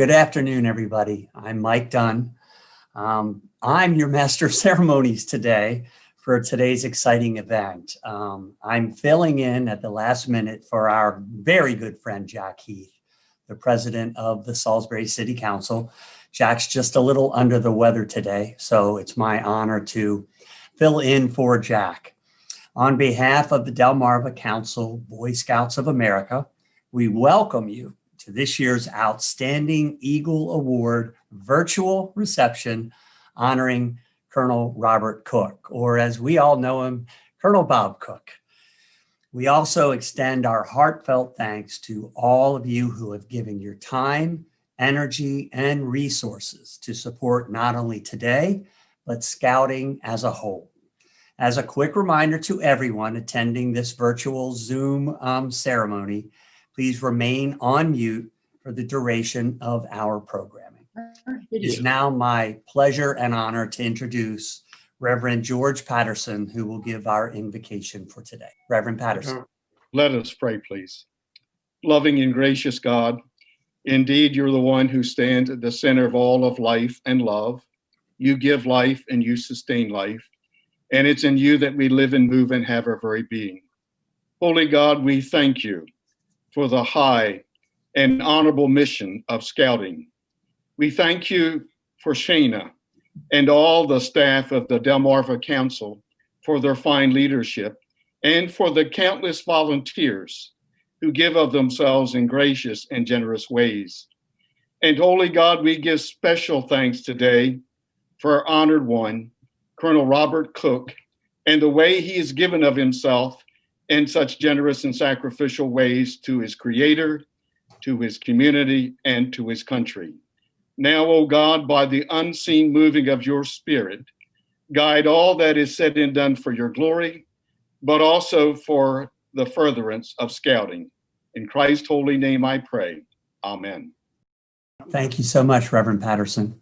Good afternoon, everybody. I'm Mike Dunn. I'm your Master of Ceremonies today for today's exciting event. I'm filling in at the last minute for our very good friend, Jack Heath, the president of the Salisbury City Council. Jack's just a little under the weather today, so it's my honor to fill in for Jack. On behalf of the Delmarva Council Boy Scouts of America, we welcome you to this year's Outstanding Eagle Award virtual reception honoring Colonel Robert Cook, or as we all know him, Colonel Bob Cook. We also extend our heartfelt thanks to all of you who have given your time, energy, and resources to support not only today, but Scouting as a whole. As a quick reminder to everyone attending this virtual Zoom ceremony, please remain on mute for the duration of our programming. It is now my pleasure and honor to introduce Reverend George Patterson, who will give our invocation for today. Reverend Patterson. Let us pray, please. Loving and gracious God, indeed, you're the one who stands at the center of all of life and love. You give life and you sustain life. And it's in you that we live and move and have our very being. Holy God, we thank you for the high and honorable mission of Scouting. We thank you for Shana and all the staff of the Delmarva Council for their fine leadership and for the countless volunteers who give of themselves in gracious and generous ways. And Holy God, we give special thanks today for our honored one, Colonel Robert Cook, and the way he has given of himself in such generous and sacrificial ways to his creator, to his community, and to his country. Now, O God, by the unseen moving of your spirit, guide all that is said and done for your glory, but also for the furtherance of Scouting. In Christ's holy name I pray. Amen. Thank you so much, Reverend Patterson.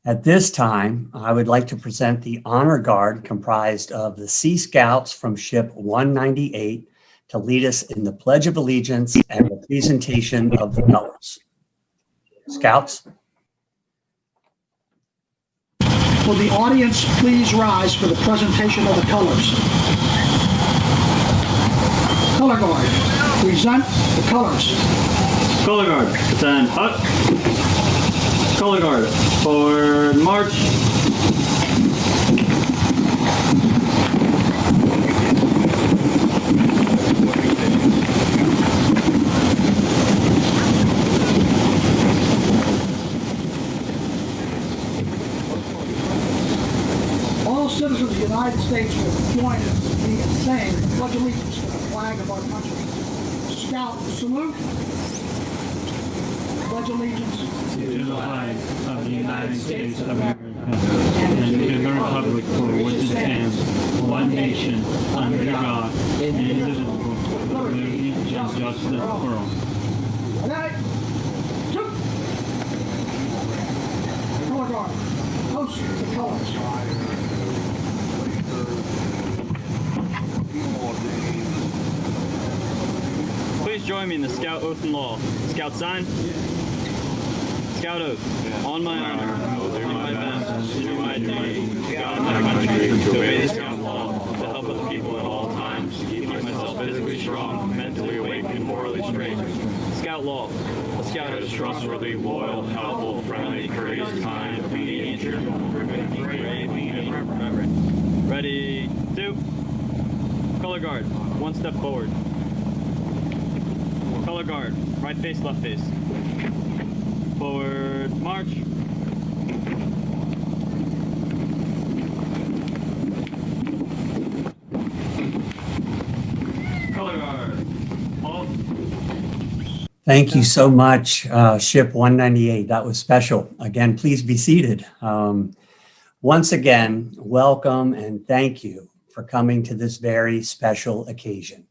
At this time, I would like to present the Honor Guard comprised of the Sea Scouts from Ship 198 to lead us in the Pledge of Allegiance and the presentation of the colors. Scouts. Will the audience please rise for the presentation of the colors? Color Guard, present the colors. Color Guard, stand up. Color Guard, forward march. All citizens of the United States will join me in saying the Pledge of Allegiance to the flag of our country. Scout salute. Pledge allegiance To the flag of the United States of America and to the republic for which it stands, one nation, under God, indivisible, with liberty and justice for all. Ready? Two. Color Guard, post the colors. Please join me in the Scout Oath and Law. Scout sign. Scout Oath. On my honor, I will do my best to do my duty, to God and my country, to obey the Scout law, to help other people at all times, to keep myself physically strong, mentally awake, and morally straight. Scout law. A scout is trustworthy, loyal, helpful, friendly, courteous, kind, obedient, cheerful, brave, and reverent. Ready, two. Color Guard. One step forward. Color Guard. Right face, left face. Forward march. Color Guard. Halt. Thank you so much, Ship 198. That was special. Again, please be seated. Once again, welcome and thank you for coming to this very special occasion.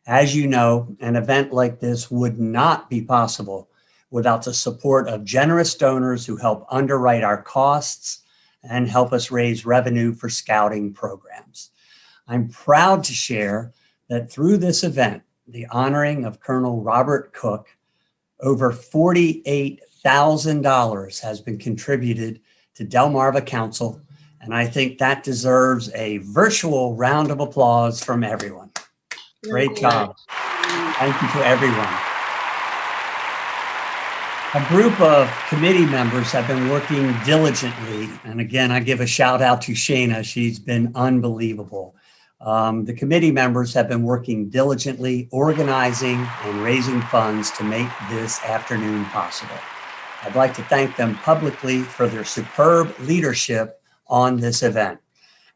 As you know, an event like this would not be possible without the support of generous donors who help underwrite our costs and help us raise revenue for Scouting programs. I'm proud to share that through this event, the honoring of Colonel Robert Cook, over $50,000 has been contributed to Delmarva Council, and I think that deserves a virtual round of applause from everyone. Great job. Thank you to everyone. A group of committee members have been working diligently, and again, I give a shout out to Shayna. She's been unbelievable. The committee members have been working diligently, organizing and raising funds to make this afternoon possible. I'd like to thank them publicly for their superb leadership on this event.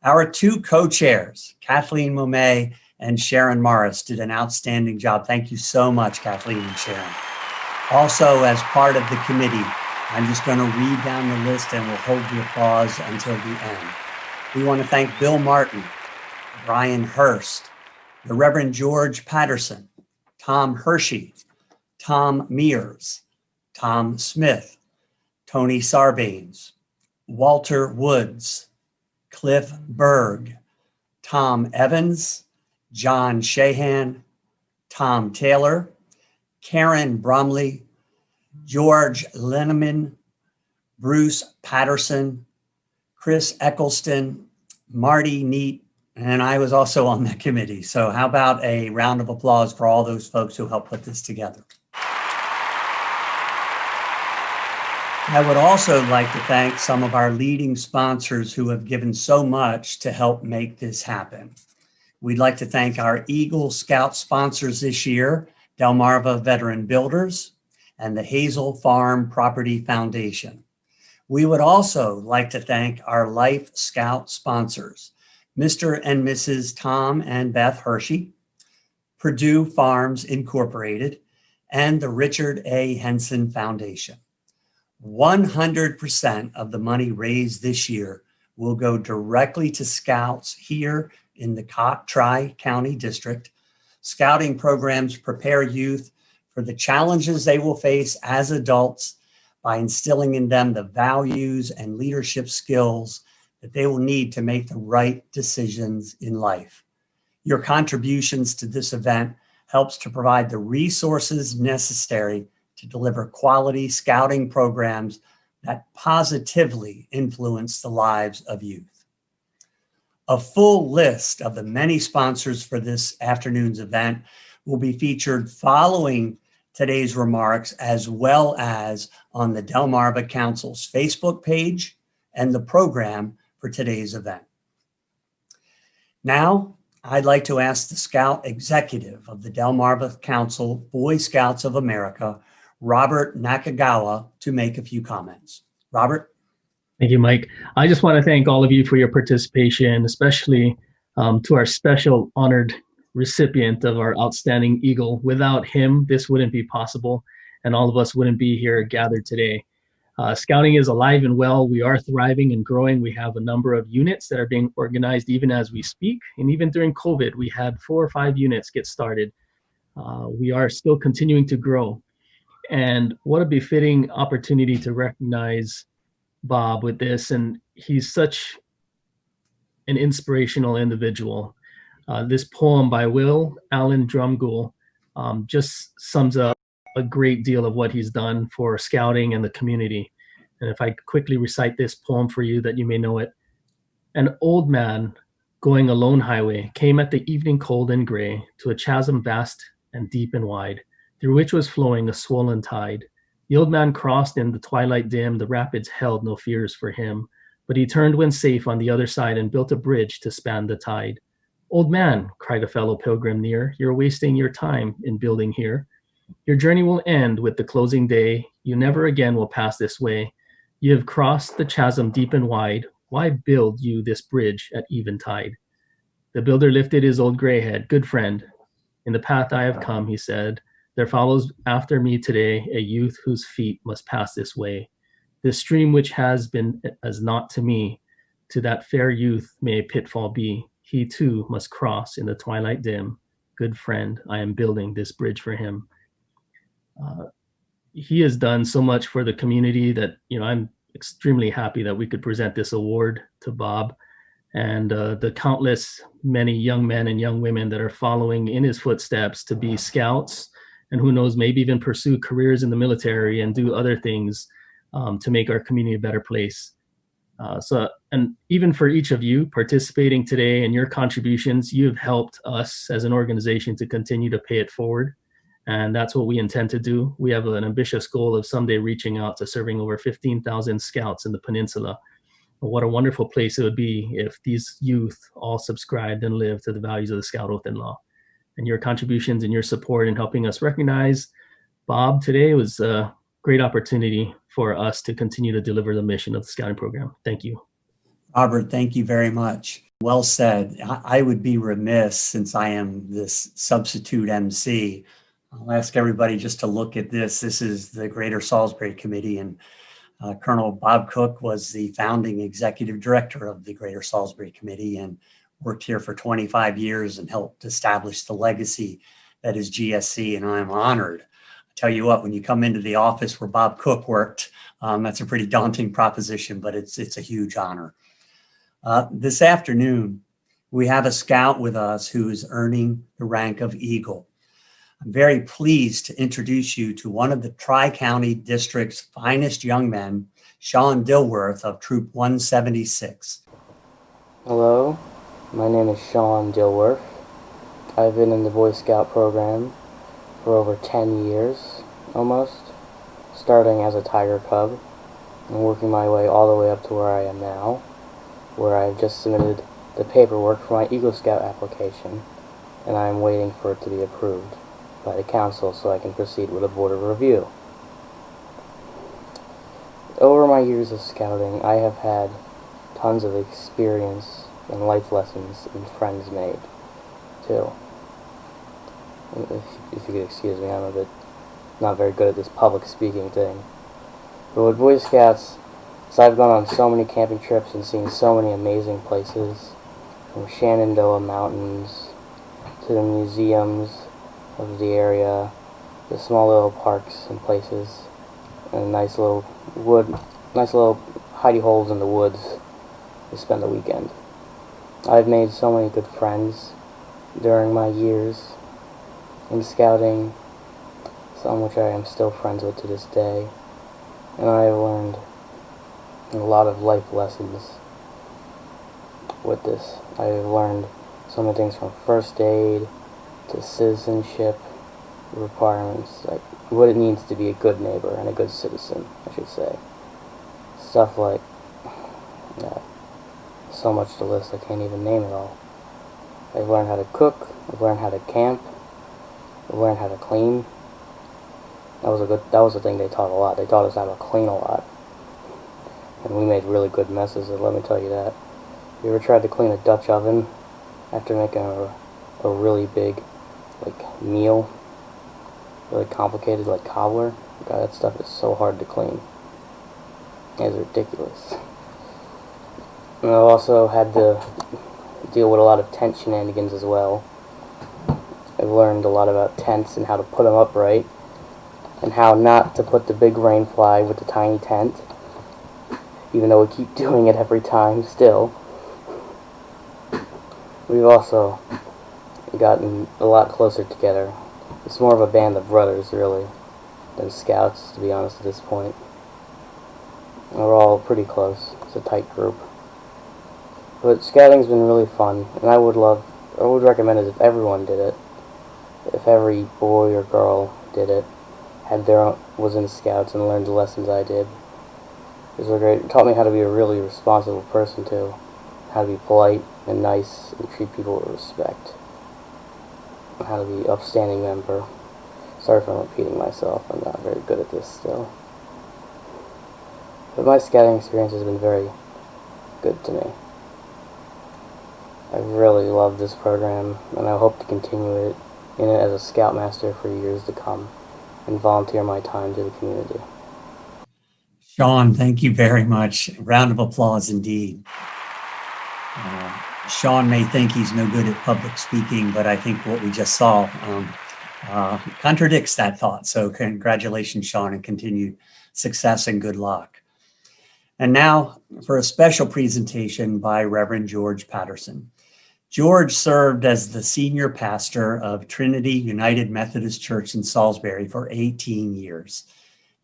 Our two co-chairs, Kathleen Momay and Sharon Morris, did an outstanding job. Thank you so much, Kathleen and Sharon. Also, as part of the committee, I'm just going to read down the list and we'll hold the applause until the end. We want to thank Bill Martin, Brian Hurst, the Reverend George Patterson, Tom Hershey, Tom Mears, Tom Smith, Tony Sarbanes, Walter Woods, Cliff Berg, Tom Evans, John Shahan, Tom Taylor, Karen Bromley, George Lenneman, Bruce Patterson, Chris Eccleston, Marty Neat, and I was also on that committee. So how about a round of applause for all those folks who helped put this together? I would also like to thank some of our leading sponsors who have given so much to help make this happen. We'd like to thank our Eagle Scout sponsors this year, Delmarva Veteran Builders and the Hazel Farm Property Foundation. We would also like to thank our Life Scout sponsors, Mr. and Mrs. Tom and Beth Hershey, Purdue Farms Incorporated, and the Richard A. Henson Foundation. 100% of the money raised this year will go directly to Scouts here in the Tri-County District. Scouting programs prepare youth for the challenges they will face as adults by instilling in them the values and leadership skills that they will need to make the right decisions in life. Your contributions to this event helps to provide the resources necessary to deliver quality scouting programs that positively influence the lives of youth. A full list of the many sponsors for this afternoon's event will be featured following today's remarks, as well as on the Delmarva Council's Facebook page and the program for today's event. Now, I'd like to ask the Scout Executive of the Delmarva Council Boy Scouts of America, Robert Nakagawa, to make a few comments. Robert? Thank you, Mike. I just want to thank all of you for your participation, especially to our special honored recipient of our outstanding Eagle. Without him, this wouldn't be possible, and all of us wouldn't be here gathered today. Scouting is alive and well. We are thriving and growing. We have a number of units that are being organized even as we speak, and even during COVID, we had 4 or 5 units get started. We are still continuing to grow, and what a befitting opportunity to recognize Bob with this, and he's such an inspirational individual. This poem by Will Allen Drumgoole just sums up a great deal of what he's done for scouting and the community. And if I quickly recite this poem for you that you may know it. An old man going a lone highway came at the evening cold and gray to a chasm vast and deep and wide, through which was flowing a swollen tide. The old man crossed in the twilight dim, the rapids held no fears for him, but he turned when safe on the other side and built a bridge to span the tide. Old man, cried a fellow pilgrim near, you're wasting your time in building here. Your journey will end with the closing day. You never again will pass this way. You have crossed the chasm deep and wide. Why build you this bridge at eventide? The builder lifted his old gray head. Good friend, in the path I have come, he said, there follows after me today a youth whose feet must pass this way. This stream which has been as naught to me, to that fair youth may a pitfall be. He too must cross in the twilight dim. Good friend, I am building this bridge for him. He has done so much for the community that, I'm extremely happy that we could present this award to Bob, and the countless many young men and young women that are following in his footsteps to be scouts and who knows, maybe even pursue careers in the military and do other things to make our community a better place. And even for each of you participating today and your contributions, you've helped us as an organization to continue to pay it forward. And that's what we intend to do. We have an ambitious goal of someday reaching out to serving over 15,000 scouts in the peninsula. What a wonderful place it would be if these youth all subscribed and lived to the values of the Scout Oath and Law. And your contributions and your support in helping us recognize Bob today was a great opportunity for us to continue to deliver the mission of the Scouting program. Thank you. Robert, thank you very much. Well said. I would be remiss, since I am this substitute MC. I'll ask everybody just to look at this. This is the Greater Salisbury Committee, and Colonel Bob Cook was the founding executive director of the Greater Salisbury Committee and worked here for 25 years and helped establish the legacy that is GSC, and I'm honored. I tell you what, when you come into the office where Bob Cook worked, that's a pretty daunting proposition, but it's a huge honor. This afternoon, we have a scout with us who is earning the rank of Eagle. I'm very pleased to introduce you to one of the Tri-County District's finest young men, Sean Dilworth of Troop 176. Hello, my name is Sean Dilworth. I've been in the Boy Scout program for over 10 years, almost, starting as a Tiger Cub and working my way all the way up to where I am now, where I've just submitted the paperwork for my Eagle Scout application, and I'm waiting for it to be approved by the council so I can proceed with a board of review. Over my years of scouting, I have had tons of experience and life lessons and friends made, too. If you could excuse me, I'm not very good at this public speaking thing. But with Boy Scouts, so I've gone on so many camping trips and seen so many amazing places, from Shenandoah Mountains to the museums of the area, the small little parks and places, and nice little hidey holes in the woods to spend the weekend. I've made so many good friends during my years in scouting, some which I am still friends with to this day, and I have learned a lot of life lessons with this. I have learned so many things from first aid to citizenship requirements, like what it means to be a good neighbor and a good citizen, I should say. Stuff like, so much to list, I can't even name it all. I've learned how to cook, I've learned how to camp, I've learned how to clean. That was the thing they taught a lot. They taught us how to clean a lot. And we made really good messes, let me tell you that. You ever tried to clean a Dutch oven after making a really big, meal? Really complicated, like cobbler? God, that stuff is so hard to clean. It's ridiculous. And I've also had to deal with a lot of tent shenanigans as well. I've learned a lot about tents and how to put them up right, and how not to put the big rain fly with the tiny tent, even though we keep doing it every time still. We've also gotten a lot closer together. It's more of a band of brothers, really, than scouts, to be honest, at this point. And we're all pretty close. It's a tight group. But scouting's been really fun, and I would recommend it if everyone did it. If every boy or girl did it, was in scouts and learned the lessons I did. It was great. It taught me how to be a really responsible person, too. How to be polite and nice and treat people with respect. How to be an upstanding member. Sorry if I'm repeating myself. I'm not very good at this still. But my scouting experience has been very good to me. I really love this program, and I hope to continue in it as a scoutmaster for years to come and volunteer my time to the community. Sean, thank you very much. Round of applause indeed. Sean may think he's no good at public speaking, but I think what we just saw contradicts that thought. So congratulations, Sean, and continued success and good luck. And now for a special presentation by Reverend George Patterson. George served as the senior pastor of Trinity United Methodist Church in Salisbury for 18 years.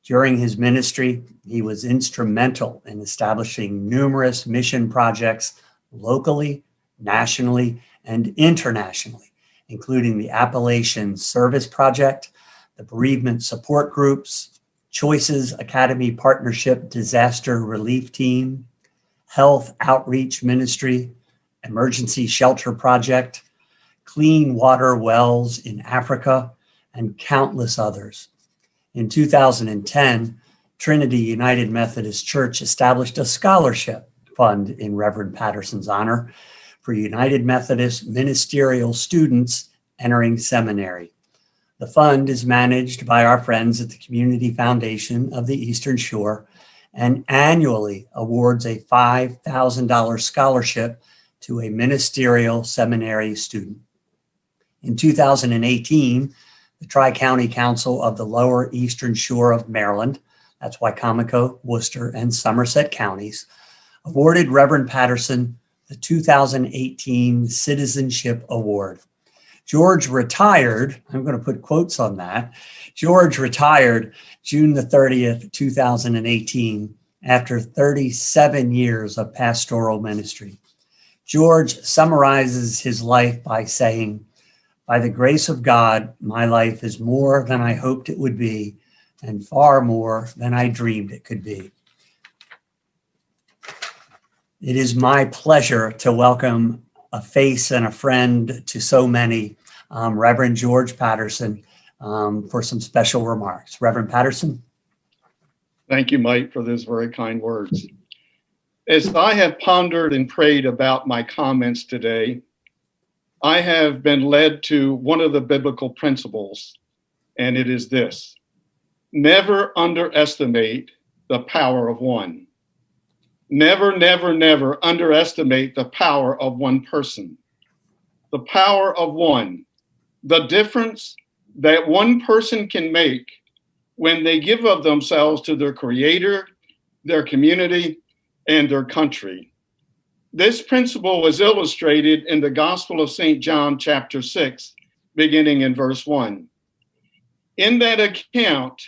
During his ministry, he was instrumental in establishing numerous mission projects locally, nationally, and internationally, including the Appalachian Service Project, the Bereavement Support Groups, Choices Academy Partnership Disaster Relief Team, Health Outreach Ministry, Emergency Shelter Project, Clean Water Wells in Africa, and countless others. In 2010, Trinity United Methodist Church established a scholarship fund in Reverend Patterson's honor for United Methodist ministerial students entering seminary. The fund is managed by our friends at the Community Foundation of the Eastern Shore and annually awards a $5,000 scholarship to a ministerial seminary student. In 2018, the Tri-County Council of the Lower Eastern Shore of Maryland, that's Wicomico, Worcester, and Somerset counties, awarded Reverend Patterson the 2018 Citizenship Award. George retired, I'm going to put quotes on that, George retired June the 30th, 2018, after 37 years of pastoral ministry. George summarizes his life by saying, "By the grace of God, my life is more than I hoped it would be, and far more than I dreamed it could be." It is my pleasure to welcome a face and a friend to so many, Reverend George Patterson, for some special remarks. Reverend Patterson. Thank you, Mike, for those very kind words. As I have pondered and prayed about my comments today, I have been led to one of the biblical principles, and it is this: never underestimate the power of one. Never, never, never underestimate the power of one person. The power of one. The difference that one person can make when they give of themselves to their Creator, their community, and their country. This principle was illustrated in the Gospel of St. John, chapter 6, beginning in verse 1. In that account,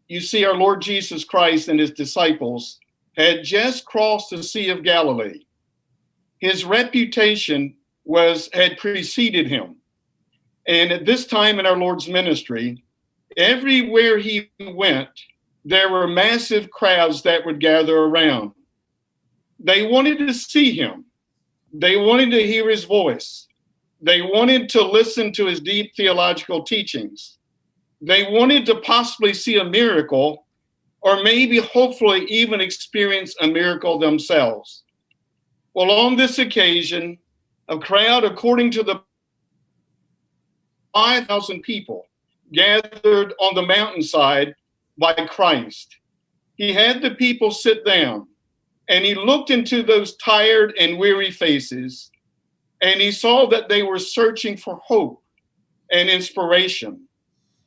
you see our Lord Jesus Christ and his disciples had just crossed the Sea of Galilee. His reputation had preceded him. And at this time in our Lord's ministry, everywhere he went, there were massive crowds that would gather around. They wanted to see him. They wanted to hear his voice. They wanted to listen to his deep theological teachings. They wanted to possibly see a miracle, or maybe hopefully even experience a miracle themselves. Well, on this occasion, a crowd, according to the 5,000 people, gathered on the mountainside by Christ. He had the people sit down, and he looked into those tired and weary faces, and he saw that they were searching for hope and inspiration.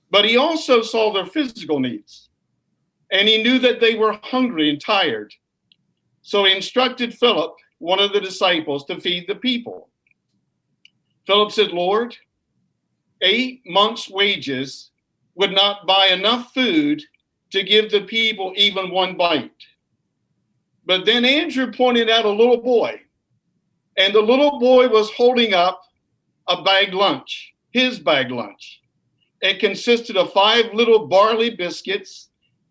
But he also saw their physical needs, and he knew that they were hungry and tired. So he instructed Philip, one of the disciples, to feed the people. Philip said, "Lord, 8 months' wages would not buy enough food to give the people even one bite." But then Andrew pointed out a little boy, and the little boy was holding up a bag lunch, his bag lunch. It consisted of 5 little barley biscuits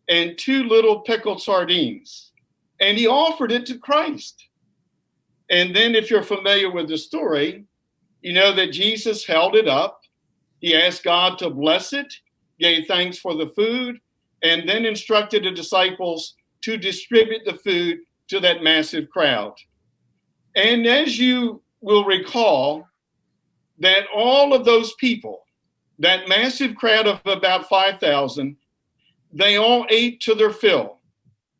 and 2 little pickled sardines, and he offered it to Christ. And then, if you're familiar with the story, you know that Jesus held it up. He asked God to bless it, gave thanks for the food, and then instructed the disciples to distribute the food to that massive crowd. And as you will recall, that all of those people, that massive crowd of about 5,000, they all ate to their fill.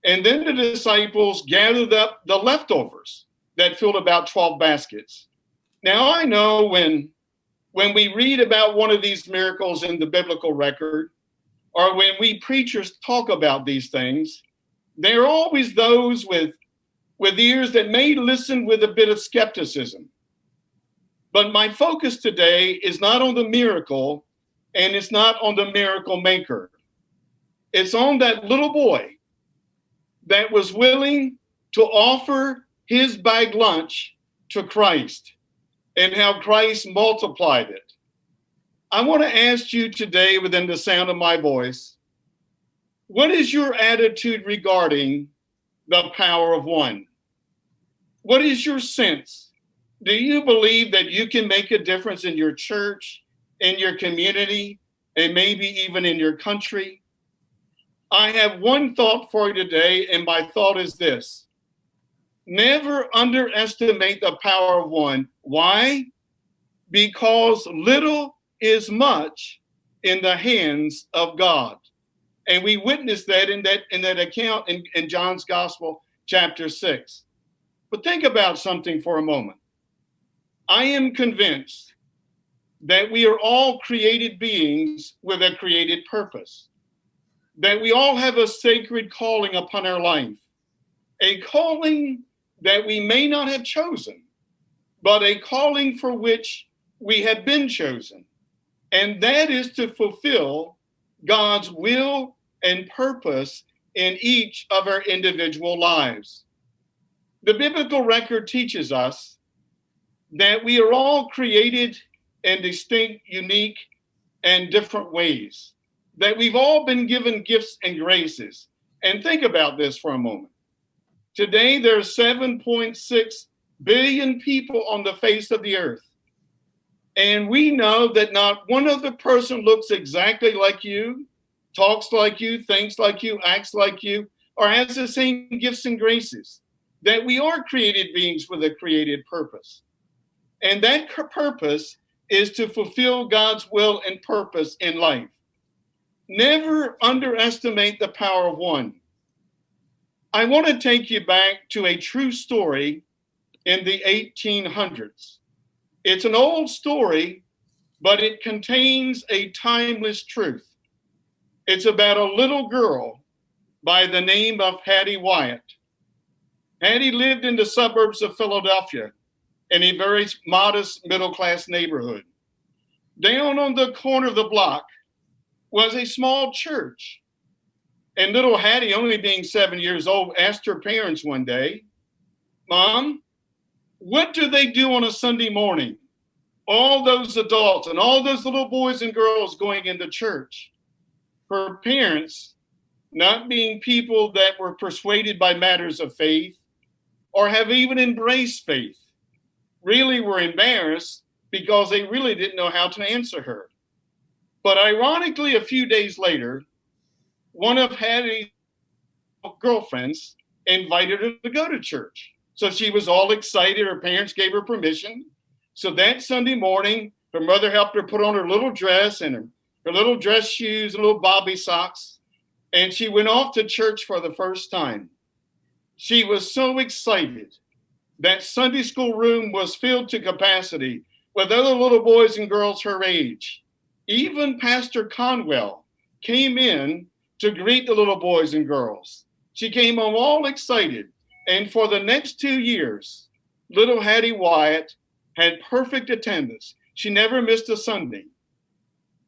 And then the disciples gathered up the leftovers that filled about 12 baskets. Now, I know when we read about one of these miracles in the biblical record, or when we preachers talk about these things, there are always those with ears that may listen with a bit of skepticism. But my focus today is not on the miracle, and it's not on the miracle maker. It's on that little boy that was willing to offer his bag lunch to Christ and how Christ multiplied it. I want to ask you today, within the sound of my voice, what is your attitude regarding the power of one? What is your sense? Do you believe that you can make a difference in your church, in your community, and maybe even in your country? I have one thought for you today, and my thought is this: never underestimate the power of one. Why? Because little is much in the hands of God. And we witnessed that in that account in John's Gospel, chapter 6. But think about something for a moment. I am convinced that we are all created beings with a created purpose, that we all have a sacred calling upon our life, a calling that we may not have chosen, but a calling for which we have been chosen. And that is to fulfill God's will and purpose in each of our individual lives. The biblical record teaches us that we are all created in distinct, unique, and different ways, that we've all been given gifts and graces. And think about this for a moment. Today, there's 7.6 billion people on the face of the earth. And we know that not one other person looks exactly like you, talks like you, thinks like you, acts like you, or has the same gifts and graces. That we are created beings with a created purpose. And that purpose is to fulfill God's will and purpose in life. Never underestimate the power of one. I want to take you back to a true story in the 1800s. It's an old story, but it contains a timeless truth. It's about a little girl by the name of Hattie Wyatt. Hattie lived in the suburbs of Philadelphia in a very modest middle-class neighborhood. Down on the corner of the block was a small church. And little Hattie, only being 7 years old, asked her parents one day, "Mom, what do they do on a Sunday morning? All those adults and all those little boys and girls going into church." Her parents, not being people that were persuaded by matters of faith or have even embraced faith, really were embarrassed because they really didn't know how to answer her. But ironically, a few days later, one of Hattie's girlfriends invited her to go to church. So she was all excited. Her parents gave her permission. So that Sunday morning, her mother helped her put on her little dress and her little dress shoes, and little bobby socks, and she went off to church for the first time. She was so excited. That Sunday school room was filled to capacity with other little boys and girls her age. Even Pastor Conwell came in to greet the little boys and girls. She came home all excited. And for the next 2 years, little Hattie Wyatt had perfect attendance. She never missed a Sunday.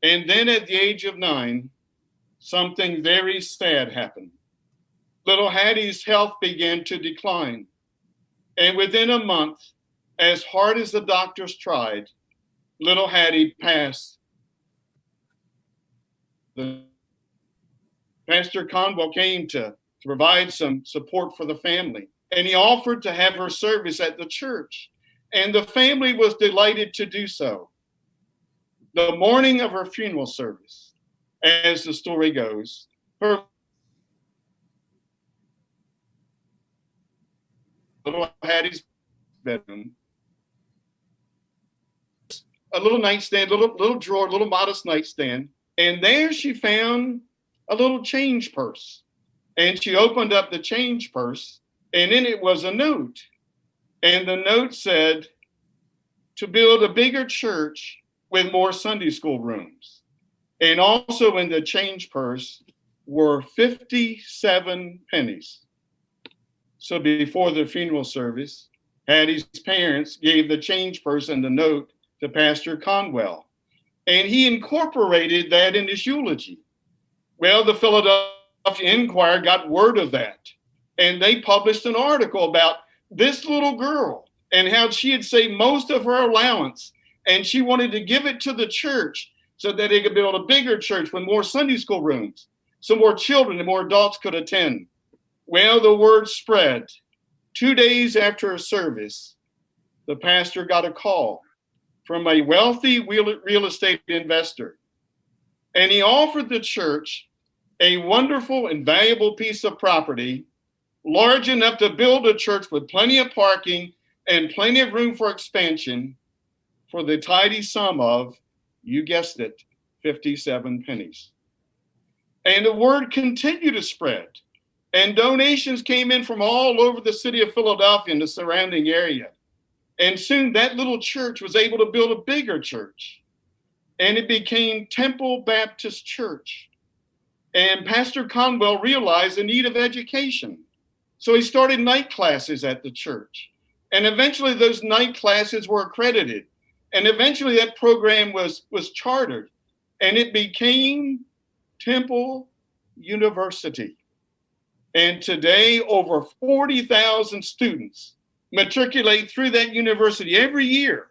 And then at the age of 9, something very sad happened. Little Hattie's health began to decline. And within a month, as hard as the doctors tried, little Hattie passed. Pastor Conwell came to provide some support for the family, and he offered to have her service at the church, and the family was delighted to do so. The morning of her funeral service, as the story goes, her little Hattie's bedroom, a little nightstand, little drawer, little modest nightstand, and there she found a little change purse. And she opened up the change purse, and in it was a note. And the note said, to build a bigger church with more Sunday school rooms. And also in the change purse were 57 pennies. So before the funeral service, Hattie's parents gave the change purse and the note to Pastor Conwell, and he incorporated that in his eulogy. Well, the Philadelphia Inquirer got word of that, and they published an article about this little girl and how she had saved most of her allowance, and she wanted to give it to the church so that they could build a bigger church with more Sunday school rooms, so more children and more adults could attend. Well, the word spread. 2 days after a service, the pastor got a call from a wealthy real estate investor, and he offered the church a wonderful and valuable piece of property, large enough to build a church with plenty of parking and plenty of room for expansion, for the tidy sum of, you guessed it, 57 pennies. And the word continued to spread, and donations came in from all over the city of Philadelphia and the surrounding area. And soon that little church was able to build a bigger church, and it became Temple Baptist Church. And Pastor Conwell realized the need of education, so he started night classes at the church. And eventually those night classes were accredited, and eventually that program was chartered, and it became Temple University. And today, over 40,000 students matriculate through that university every year,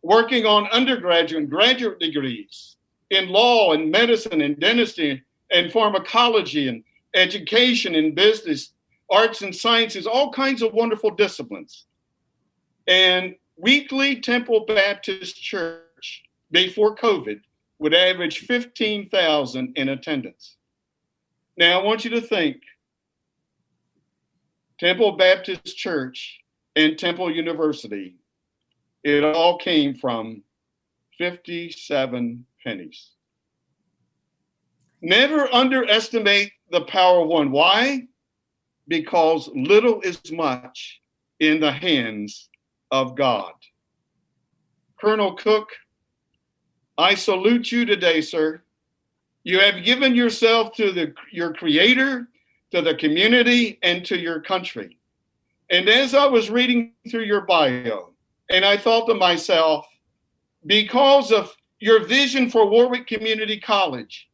working on undergraduate and graduate degrees in law and medicine and dentistry and pharmacology and education and business, arts and sciences, all kinds of wonderful disciplines. And weekly Temple Baptist Church, before COVID, would average 15,000 in attendance. Now, I want you to think, Temple Baptist Church and Temple University, it all came from 57 pennies. Never underestimate the power of one. Why? Because little is much in the hands of God. Colonel Cook, I salute you today, sir. You have given yourself to your Creator, to the community, and to your country. And as I was reading through your bio, and I thought to myself, because of your vision for Warwick Community College,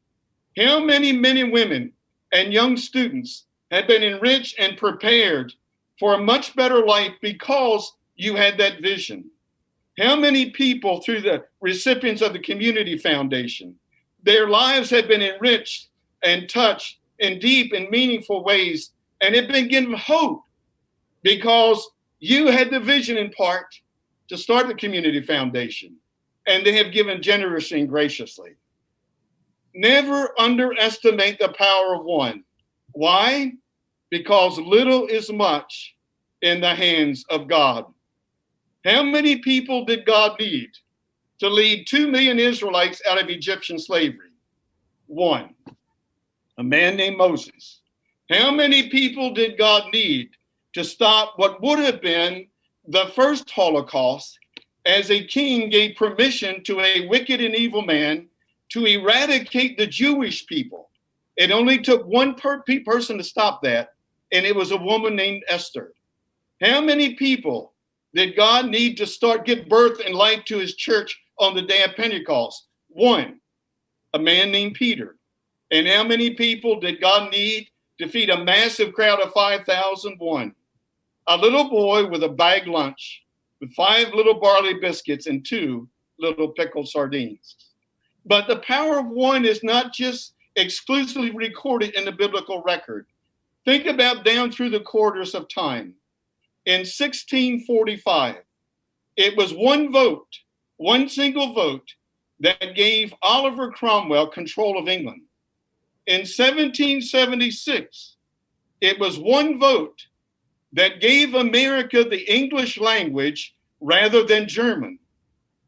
how many men and women and young students have been enriched and prepared for a much better life because you had that vision? How many people, through the recipients of the Community Foundation, their lives have been enriched and touched in deep and meaningful ways, and have been given hope because you had the vision in part to start the Community Foundation, and they have given generously and graciously. Never underestimate the power of one. Why? Because little is much in the hands of God. How many people did God need to lead 2 million Israelites out of Egyptian slavery? One, a man named Moses. How many people did God need to stop what would have been the first Holocaust, as a king gave permission to a wicked and evil man to eradicate the Jewish people? It only took one person to stop that, and it was a woman named Esther. How many people did God need to give birth and life to his church on the day of Pentecost? One, a man named Peter. And how many people did God need to feed a massive crowd of 5,000? One, a little boy with a bag lunch with 5 little barley biscuits and 2 little pickled sardines. But the power of one is not just exclusively recorded in the biblical record. Think about down through the quarters of time. In 1645, it was one vote, one single vote, that gave Oliver Cromwell control of England. In 1776, it was one vote that gave America the English language rather than German.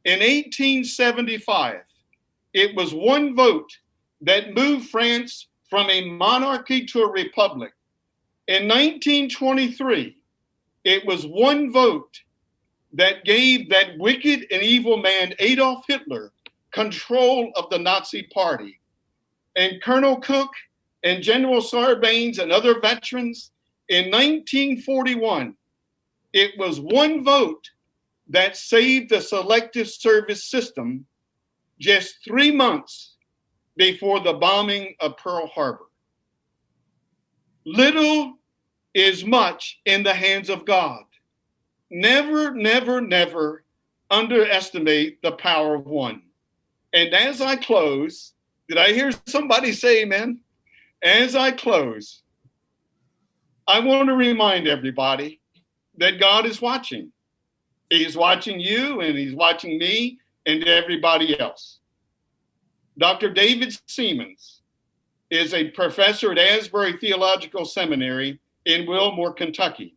In 1875, it was one vote that moved France from a monarchy to a republic. In 1923, it was one vote that gave that wicked and evil man, Adolf Hitler, control of the Nazi Party. And Colonel Cook and General Sarbanes and other veterans, in 1941, it was one vote that saved the Selective Service system just 3 months before the bombing of Pearl Harbor. Little is much in the hands of God. Never, never, never underestimate the power of one. And as I close, did I hear somebody say amen? As I close, I want to remind everybody that God is watching. He's watching you, and he's watching me and everybody else. Dr. David Siemens is a professor at Asbury Theological Seminary in Wilmore, Kentucky.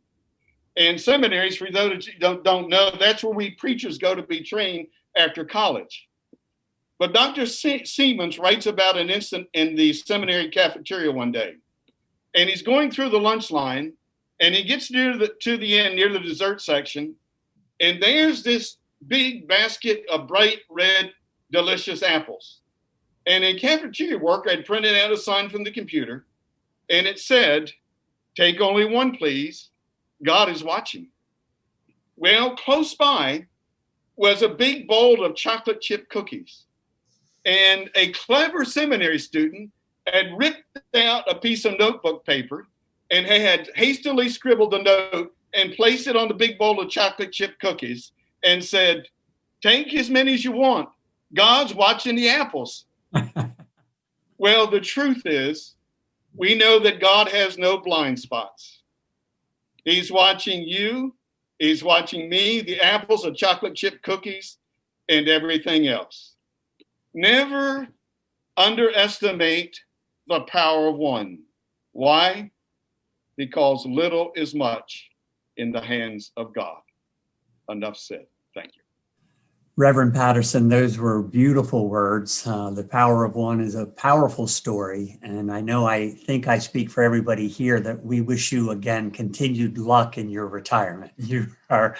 And seminaries, for those that don't know, that's where we preachers go to be trained after college. But Dr. Siemens writes about an incident in the seminary cafeteria one day. And he's going through the lunch line, and he gets to the end, near the dessert section, and there's this big basket of bright red, delicious apples. And in cafeteria work, I'd printed out a sign from the computer, and it said, "Take only one, please. God is watching." Well, close by was a big bowl of chocolate chip cookies. And a clever seminary student had ripped out a piece of notebook paper and had hastily scribbled the note and placed it on the big bowl of chocolate chip cookies and said, "Take as many as you want. God's watching the apples." Well, the truth is, we know that God has no blind spots. He's watching you. He's watching me, the apples, the chocolate chip cookies, and everything else. Never underestimate the power of one. Why? Because little is much in the hands of God. Enough said. Thank you. Reverend Patterson, those were beautiful words. The power of one is a powerful story. And I think I speak for everybody here that we wish you again continued luck in your retirement. You're as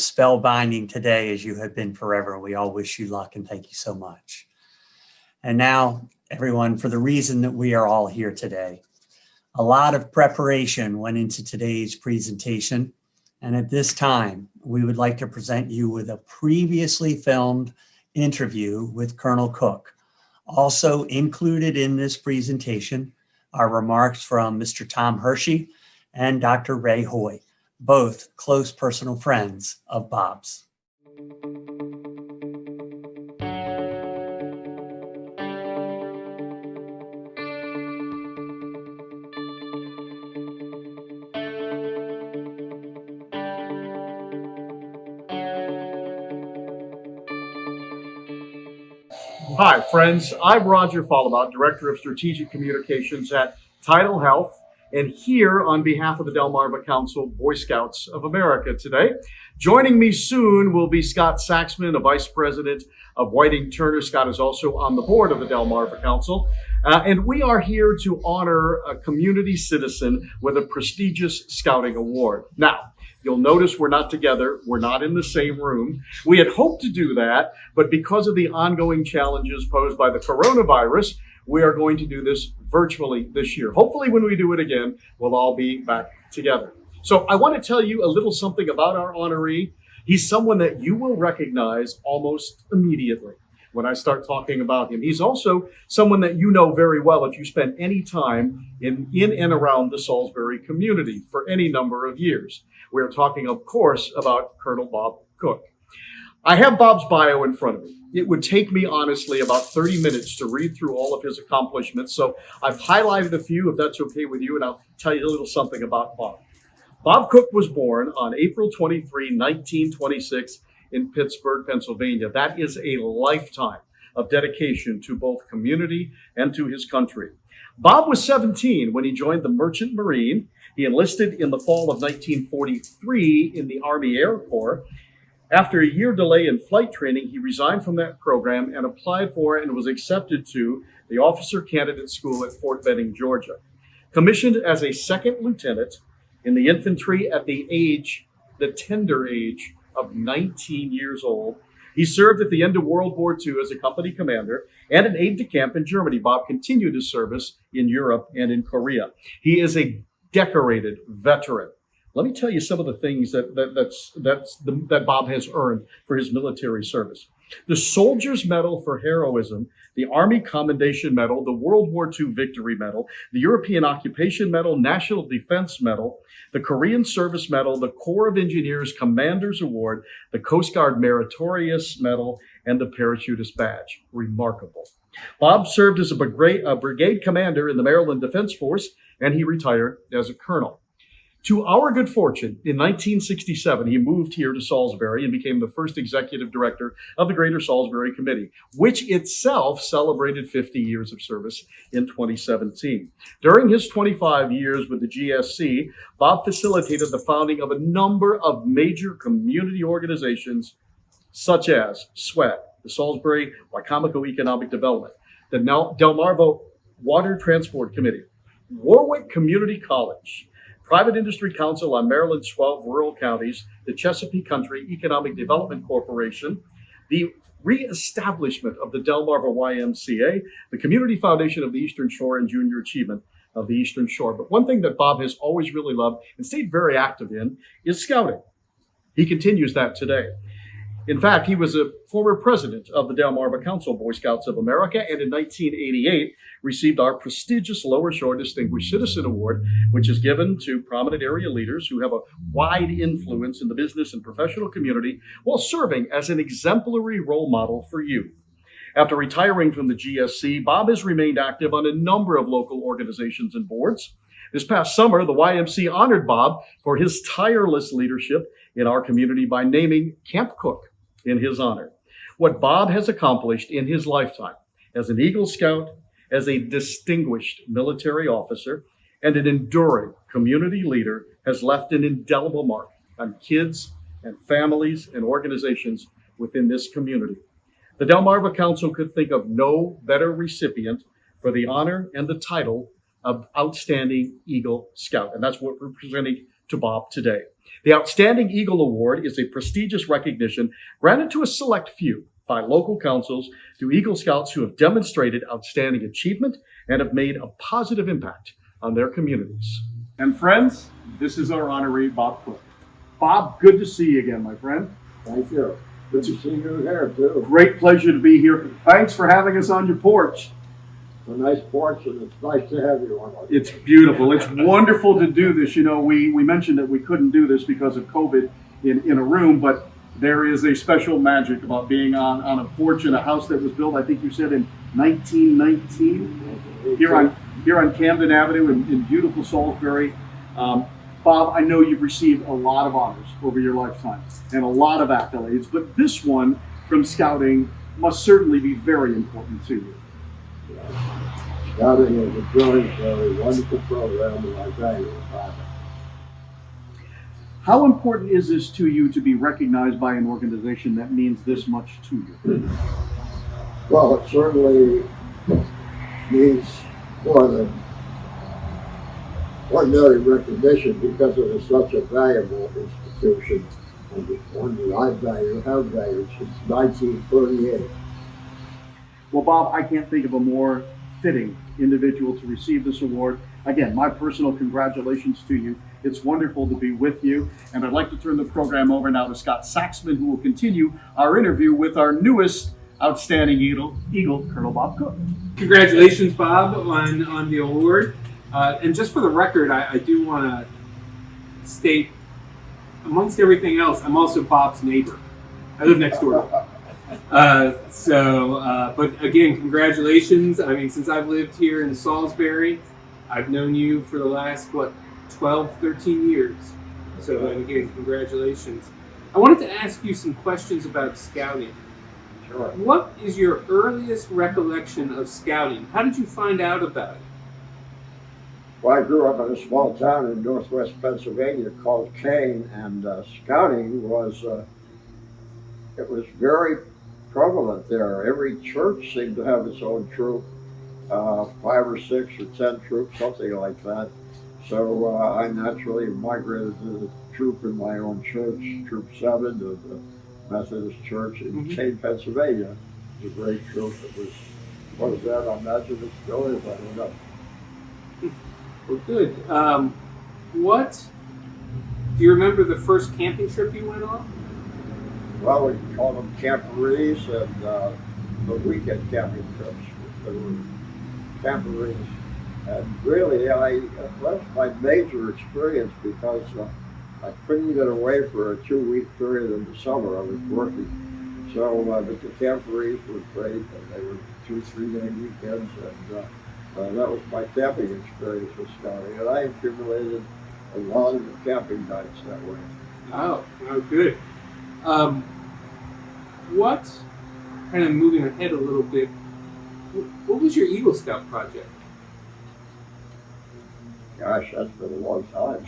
spellbinding today as you have been forever. We all wish you luck and thank you so much. And now, everyone, for the reason that we are all here today, a lot of preparation went into today's presentation. And at this time, we would like to present you with a previously filmed interview with Colonel Cook. Also included in this presentation are remarks from Mr. Tom Hershey and Dr. Ray Hoy, both close personal friends of Bob's. Hi, friends. I'm Roger Fallabout, Director of Strategic Communications at Tidal Health, and here on behalf of the Delmarva Council Boy Scouts of America today. Joining me soon will be Scott Saxman, a Vice President of Whiting Turner. Scott is also on the board of the Delmarva Council. And we are here to honor a community citizen with a prestigious Scouting Award. Now, you'll notice we're not together. We're not in the same room. We had hoped to do that, but because of the ongoing challenges posed by the coronavirus, we are going to do this virtually this year. Hopefully, when we do it again, we'll all be back together. So I want to tell you a little something about our honoree. He's someone that you will recognize almost immediately when I start talking about him. He's also someone that you know very well if you spend any time in and around the Salisbury community for any number of years. We're talking, of course, about Colonel Bob Cook. I have Bob's bio in front of me. It would take me, honestly, about 30 minutes to read through all of his accomplishments. So I've highlighted a few, if that's okay with you, and I'll tell you a little something about Bob. Bob Cook was born on April 23, 1926, in Pittsburgh, Pennsylvania. That is a lifetime of dedication to both community and to his country. Bob was 17 when he joined the Merchant Marine. He enlisted in the fall of 1943 in the Army Air Corps. After a year delay in flight training, he resigned from that program and applied for and was accepted to the Officer Candidate School at Fort Benning, Georgia. Commissioned as a second lieutenant in the infantry at the tender age of 19 years old. He served at the end of World War II as a company commander and an aide-de-camp in Germany. Bob continued his service in Europe and in Korea. He is a decorated veteran Let me tell you some of the things that Bob has earned for his military service. The Soldier's Medal for Heroism, the Army Commendation Medal, the World War II Victory Medal, the European Occupation Medal, National Defense Medal, the Korean Service Medal, the Corps of Engineers Commander's Award, the Coast Guard Meritorious Medal, and the Parachutist Badge. Remarkable. Bob served as a brigade commander in the Maryland Defense Force, and he retired as a colonel. To our good fortune, in 1967, he moved here to Salisbury and became the first executive director of the Greater Salisbury Committee, which itself celebrated 50 years of service in 2017. During his 25 years with the GSC, Bob facilitated the founding of a number of major community organizations, such as SWED, the Salisbury Wycomico Economic Development, the Delmarva Water Transport Committee, Warwick Community College, Private Industry Council on Maryland's 12 rural counties, the Chesapeake Country Economic Development Corporation, the reestablishment of the Delmarva YMCA, the Community Foundation of the Eastern Shore, and Junior Achievement of the Eastern Shore. But one thing that Bob has always really loved and stayed very active in is scouting. He continues that today. In fact, he was a former president of the Delmarva Council Boy Scouts of America, and in 1988 received our prestigious Lower Shore Distinguished Citizen Award, which is given to prominent area leaders who have a wide influence in the business and professional community while serving as an exemplary role model for youth. After retiring from the GSC, Bob has remained active on a number of local organizations and boards. This past summer, the YMC honored Bob for his tireless leadership in our community by naming Camp Cook in his honor. What Bob has accomplished in his lifetime as an Eagle Scout, as a distinguished military officer, and an enduring community leader has left an indelible mark on kids and families and organizations within this community. The Delmarva Council could think of no better recipient for the honor and the title of Outstanding Eagle Scout, and that's what we're presenting to Bob today. The Outstanding Eagle Award is a prestigious recognition granted to a select few by local councils to Eagle Scouts who have demonstrated outstanding achievement and have made a positive impact on their communities. And friends, this is our honoree, Bob Cook. Bob, good to see you again, my friend. Thank you. Good to see you here, too. Great pleasure to be here. Thanks for having us on your porch. It's a nice porch, and it's nice to have you on it. It's beautiful. It's wonderful to do this. You know, we mentioned that we couldn't do this because of COVID in a room, but there is a special magic about being on a porch in a house that was built, I think you said, in 1919 here on Camden Avenue in beautiful Salisbury. Bob, I know you've received a lot of honors over your lifetime and a lot of accolades, but this one from Scouting must certainly be very important to you. Scouting is a brilliant, very wonderful program, and I value it highly. How important is this to you to be recognized by an organization that means this much to you? Well, it certainly means more than ordinary recognition because it is such a valuable institution and one that I have valued since 1938. Well, Bob, I can't think of a more fitting individual to receive this award. Again, my personal congratulations to you. It's wonderful to be with you. And I'd like to turn the program over now to Scott Saxman, who will continue our interview with our newest Outstanding Eagle, Colonel Bob Cook. Congratulations, Bob, on the award. And just for the record, I do want to state, amongst everything else, I'm also Bob's neighbor. I live next door. But again, congratulations. I mean, since I've lived here in Salisbury, I've known you for the last, 12, 13 years. So again, congratulations. I wanted to ask you some questions about scouting. Sure. What is your earliest recollection of scouting? How did you find out about it? Well, I grew up in a small town in northwest Pennsylvania called Kane, and scouting was it was very prevalent there. Every church seemed to have its own troop, 5 or 6 or 10 troops, something like that. So I naturally migrated to the troop in my own church, Troop 7, to the Methodist Church in Kane, Pennsylvania. It was a great troop. It was, what was that? I imagine it still is. I don't know. Well, good. What Do you remember the first camping trip you went on? Well, we called them camporees and the weekend camping trips. They were camporees. And really, that was my major experience because I couldn't get away for a 2-week period in the summer. I was working. So but the camporees were great, and they were 2-3 day weekends, and that was my camping experience with scouting. And I accumulated a lot of camping nights that way. Oh, good. What, kind of moving ahead a little bit, what was your Eagle Scout project? Gosh, that's been a long time.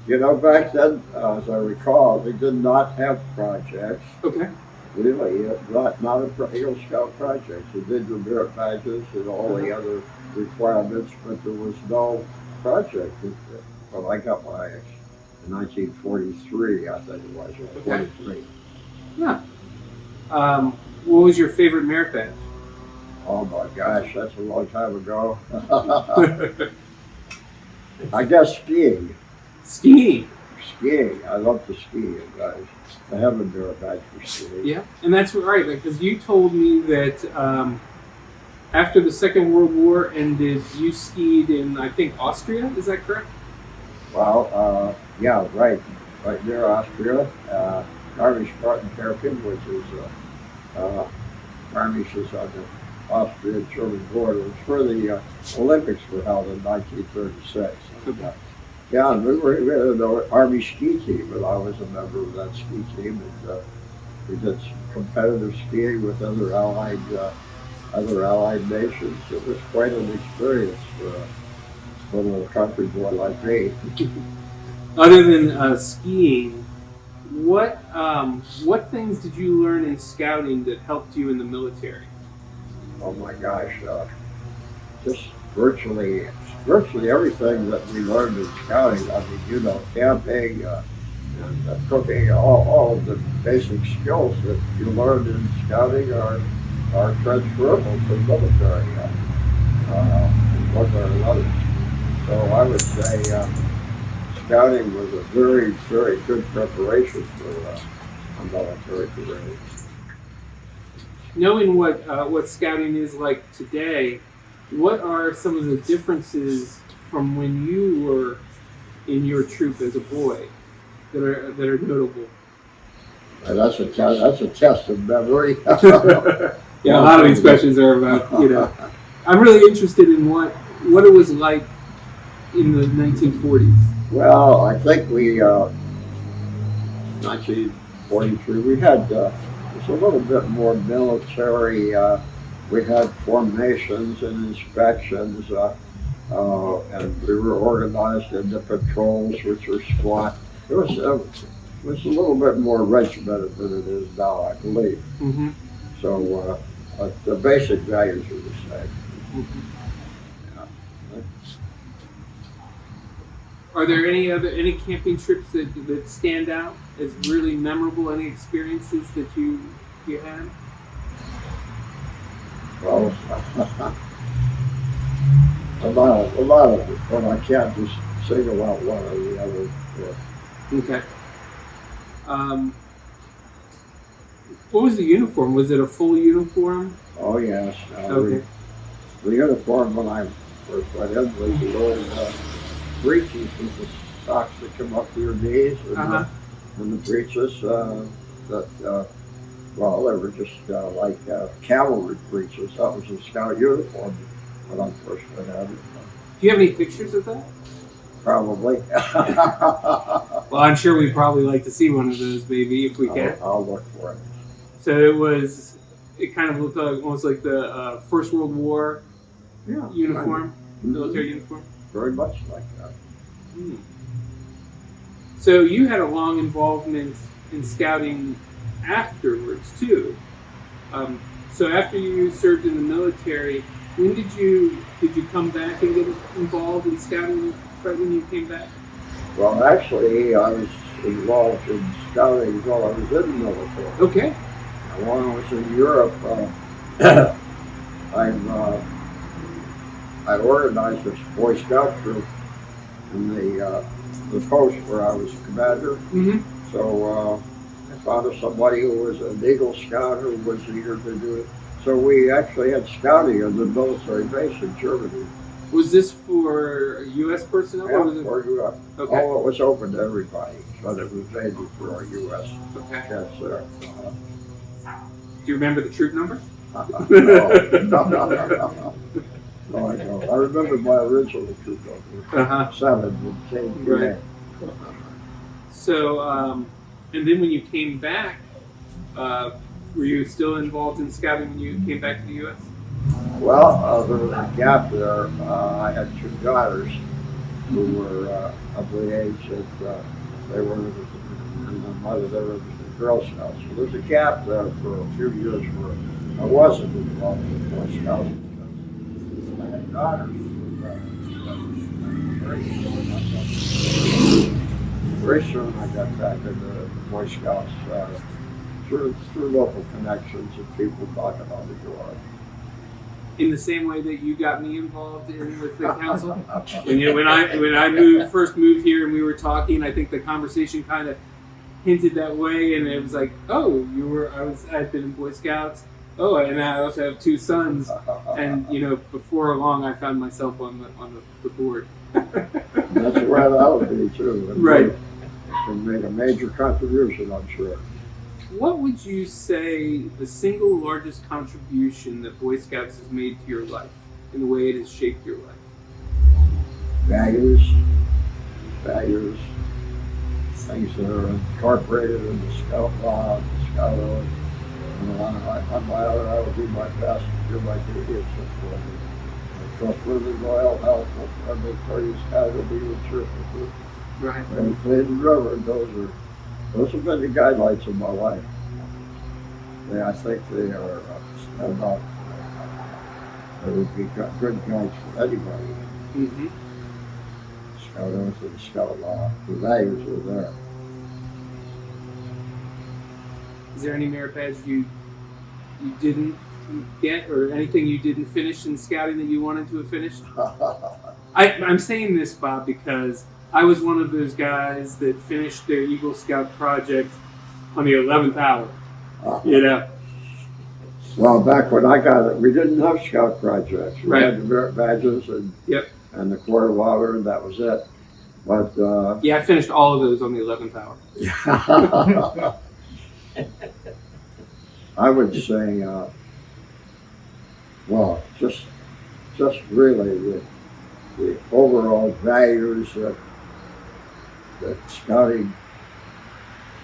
You know, back then, as I recall, they did not have projects. Okay. Really, not a Eagle Scout project. They did your merit badges and all the other requirements, but there was no project. Well, I got my in 1943, I think it was, or 43. Yeah. What was your favorite merit badge? Oh my gosh, that's a long time ago. I guess skiing. Skiing. Skiing. I love to ski, guys. I have a merit badge for skiing. Yeah, and that's right, because you told me that after the Second World War ended, you skied in, I think, Austria. Is that correct? Well, yeah, right near Austria. Garmisch-Partenkirchen, which is Garmisch is on the Austrian-German border. It was where the Olympics were held in 1936. And, yeah, and we had an Army ski team, and I was a member of that ski team. And we did some competitive skiing with other allied nations. It was quite an experience for a little country boy like me. Other than skiing, what things did you learn in scouting that helped you in the military? Oh my gosh, just virtually everything that we learned in scouting. I mean, you know, camping and cooking, all of the basic skills that you learned in scouting are transferable to the military, one way or another. So I would say scouting was a very, very good preparation for a military career. Knowing what scouting is like today, what are some of the differences from when you were in your troop as a boy that are notable? And that's a test of memory. Yeah, a lot of these questions are about, you know. I'm really interested in what it was like in the 1940s. Well, I think we 1943 we had it was a little bit more military. We had formations and inspections, and we were organized into patrols, which were squad. It was a little bit more regimented than it is now, I believe. Mm-hmm. So the basic values are the same. Mm-hmm. Are there any camping trips that stand out as really memorable? Any experiences that you had? Well, a lot of it, but I can't just single out one or the other. Yeah. Okay. What was the uniform? Was it a full uniform? Oh yes. Okay. The uniform when I first went in was the old breeches with the socks that come up to your knees, and the breeches well, they were just like cavalry breeches. That was a scout uniform when I first went in. Do you have any pictures of that? Probably. Well, I'm sure we'd probably like to see one of those, maybe, if we can. I'll look for it. So it kind of looked almost like the First World War uniform, military uniform. Very much like that. Hmm. So you had a long involvement in scouting afterwards too. So after you served in the military, when did you come back and get involved in scouting? Right when you came back? Well, actually, I was involved in scouting while I was in the military. Okay. While I was in Europe, I organized a Boy Scout troop in the post where I was commander. Mm-hmm. So I found somebody who was an Eagle Scout who was eager to do it. So we actually had scouting on the military base in Germany. Was this for U.S. personnel? Yeah, or was it? for U.S. Okay. Oh, it was open to everybody, but it was mainly for our U.S. Okay. cats there. Do you remember the troop number? No, I don't. I remember my original troop number, Uh-huh. 7, that came to Right. So, and then when you came back, were you still involved in scouting when you came back to the U.S.? Well, there was a gap there. I had 2 daughters who were of the age that they were, and my mother, they were the Girl Scouts. So there's a gap there for a few years where I wasn't involved in Boy Scouts because I had daughters who very soon I got back into Boy Scouts through local connections and people talking about the door. In the same way that you got me involved with the council. And, you know, when I first moved here and we were talking, I think the conversation kind of hinted that way, and it was like, oh, I'd been in Boy Scouts. Oh, and I also have 2 sons, and you know, before long, I found myself on the board. That's where that would be too. And Right. It can make a major contribution, I'm sure. What would you say the single largest contribution that Boy Scouts has made to your life, in the way it has shaped your life? Values, things that are incorporated in the Scout law, the Scout oath. On my own, I will do my best to do my duty and so forth. Trustworthy, loyal, helpful, friendly, courteous, kind, obedient, cheerful. Right. And clean and reverend, those have been the guidelines of my life. I think they are stand out. They would be good guides for anybody. Mm-hmm. Scout oath and Scout law. The values are there. Is there any merit badge you didn't get, or anything you didn't finish in scouting that you wanted to have finished? I'm saying this, Bob, because I was one of those guys that finished their Eagle Scout project on the 11th hour. You know. Well, back when I got it, we didn't have Scout projects. We Right. had the merit badges and the Quarter of Honor, and that was it. But yeah, I finished all of those on the 11th hour. I would say, well, just really the overall values that scouting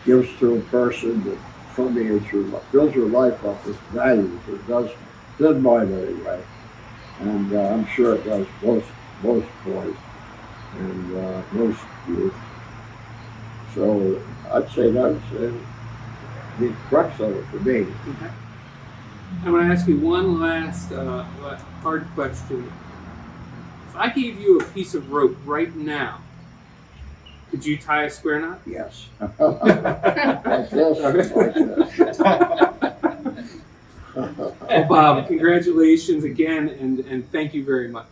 gives to a person that permeates your life, fills your life up with values. It did mine anyway, and I'm sure it does most boys and most youth. So I'd say that's the crux of it for me. Okay. I want to ask you one last hard question. If I gave you a piece of rope right now, could you tie a square knot? Yes. Like this. Well, Bob, congratulations again, and thank you very much.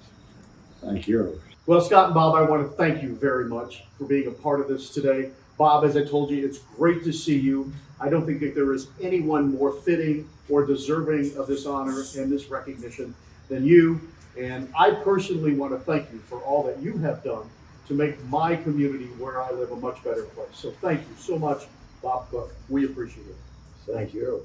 Thank you. Well, Scott and Bob, I want to thank you very much for being a part of this today. Bob, as I told you, it's great to see you. I don't think that there is anyone more fitting or deserving of this honor and this recognition than you. And I personally want to thank you for all that you have done to make my community where I live a much better place. So thank you so much, Bob Cook. We appreciate it. Thank you.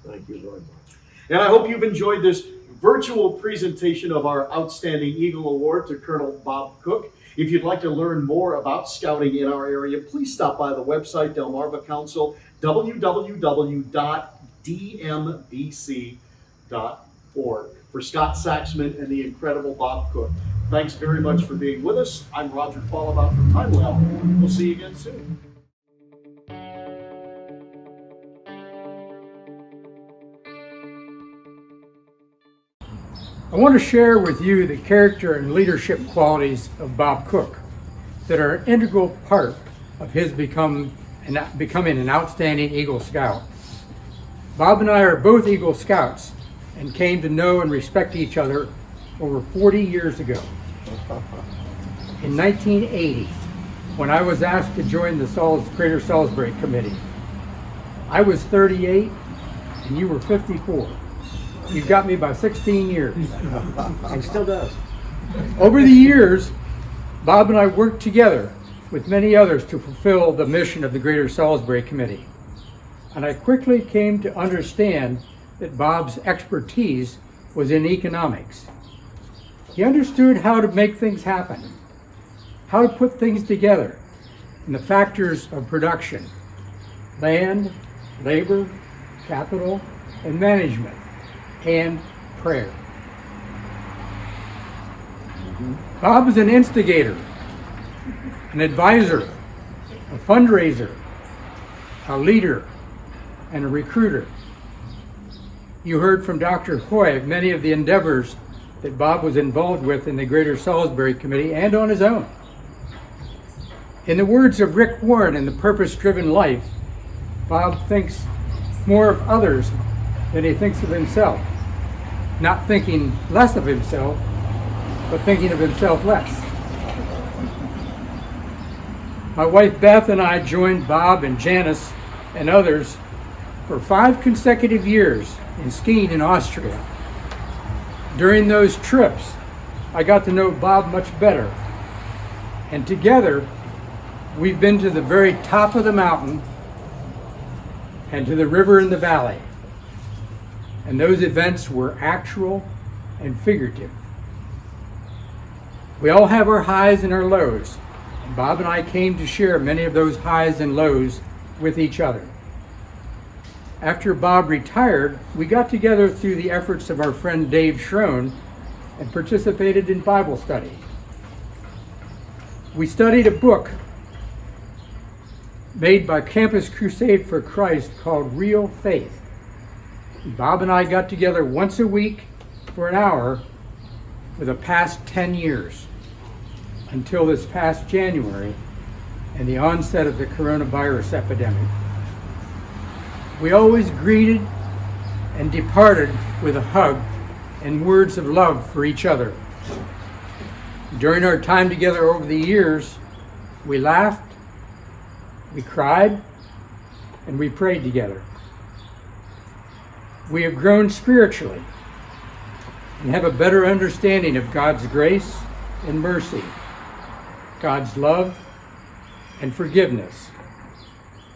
Thank you very much. And I hope you've enjoyed this virtual presentation of our Outstanding Eagle Award to Colonel Bob Cook. If you'd like to learn more about scouting in our area, please stop by the website, Delmarva Council, www.dmvc.org. For Scott Saxman and the incredible Bob Cook, thanks very much for being with us. I'm Roger Fallabout from Untitled Chapter. We'll see you again soon. I want to share with you the character and leadership qualities of Bob Cook that are an integral part of his becoming an outstanding Eagle Scout. Bob and I are both Eagle Scouts and came to know and respect each other over 40 years ago. in 1980 when I was asked to join the Greater Salisbury Committee. I was 38 and you were 54. You got me by 16 years. And still does. Over the years, Bob and I worked together with many others to fulfill the mission of the Greater Salisbury Committee. And I quickly came to understand that Bob's expertise was in economics. He understood how to make things happen, how to put things together, and the factors of production: land, labor, capital, and management, and prayer. Bob is an instigator, an advisor, a fundraiser, a leader, and a recruiter. You heard from Dr. Hoy many of the endeavors that Bob was involved with in the Greater Salisbury Committee and on his own. In the words of Rick Warren in The Purpose-Driven Life, Bob thinks more of others than he thinks of himself, not thinking less of himself, but thinking of himself less. My wife Beth and I joined Bob and Janice and others for 5 consecutive years in skiing in Austria. During those trips, I got to know Bob much better, and together we've been to the very top of the mountain and to the river in the valley, and those events were actual and figurative. We all have our highs and our lows, and Bob and I came to share many of those highs and lows with each other. After Bob retired, we got together through the efforts of our friend Dave Schrone and participated in Bible study. We studied a book made by Campus Crusade for Christ called Real Faith. Bob and I got together once a week for an hour for the past 10 years, until this past January and the onset of the coronavirus epidemic. We always greeted and departed with a hug and words of love for each other. During our time together over the years, we laughed, we cried, and we prayed together. We have grown spiritually and have a better understanding of God's grace and mercy, God's love and forgiveness,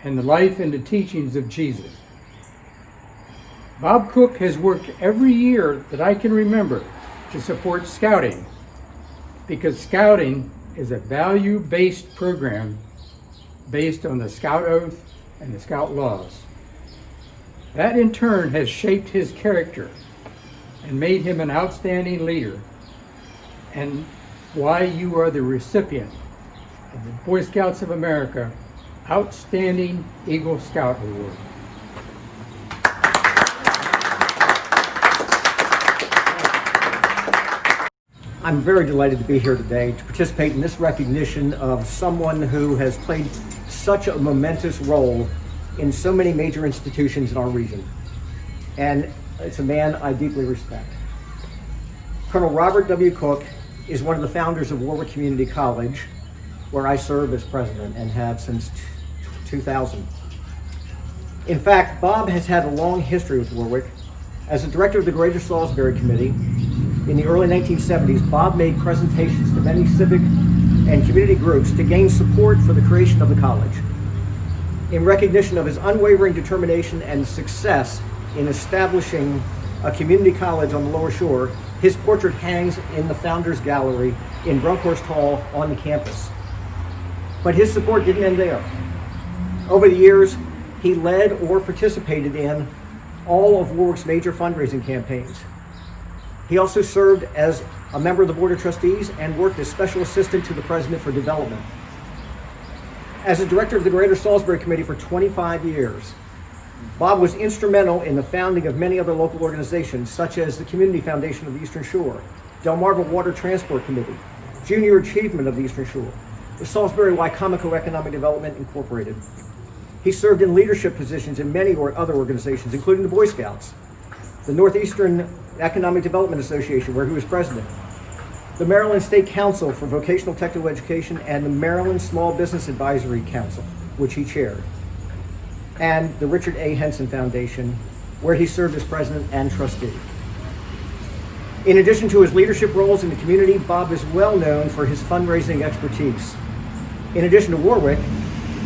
and the life and the teachings of Jesus. Bob Cook has worked every year that I can remember to support Scouting, because Scouting is a value-based program based on the Scout Oath and the Scout laws. That in turn has shaped his character and made him an outstanding leader, and why you are the recipient of the Boy Scouts of America Outstanding Eagle Scout Award. I'm very delighted to be here today to participate in this recognition of someone who has played such a momentous role in so many major institutions in our region. And it's a man I deeply respect. Colonel Robert W. Cook is one of the founders of Warwick Community College, where I serve as president and have since 2000. In fact, Bob has had a long history with Warwick. As a director of the Greater Salisbury Committee, in the early 1970s, Bob made presentations to many civic and community groups to gain support for the creation of the college. In recognition of his unwavering determination and success in establishing a community college on the Lower Shore, his portrait hangs in the Founders Gallery in Brunkhorst Hall on the campus. But his support didn't end there. Over the years, he led or participated in all of Warwick's major fundraising campaigns. He also served as a member of the Board of Trustees and worked as special assistant to the President for Development. As a director of the Greater Salisbury Committee for 25 years, Bob was instrumental in the founding of many other local organizations, such as the Community Foundation of the Eastern Shore, Delmarva Water Transport Committee, Junior Achievement of the Eastern Shore, the Salisbury-Wycomico Economic Development Incorporated. He served in leadership positions in many other organizations, including the Boy Scouts, the Northeastern Economic Development Association, where he was president, the Maryland State Council for Vocational Technical Education, and the Maryland Small Business Advisory Council, which he chaired, and the Richard A. Henson Foundation, where he served as president and trustee. In addition to his leadership roles in the community, Bob is well known for his fundraising expertise. In addition to Warwick,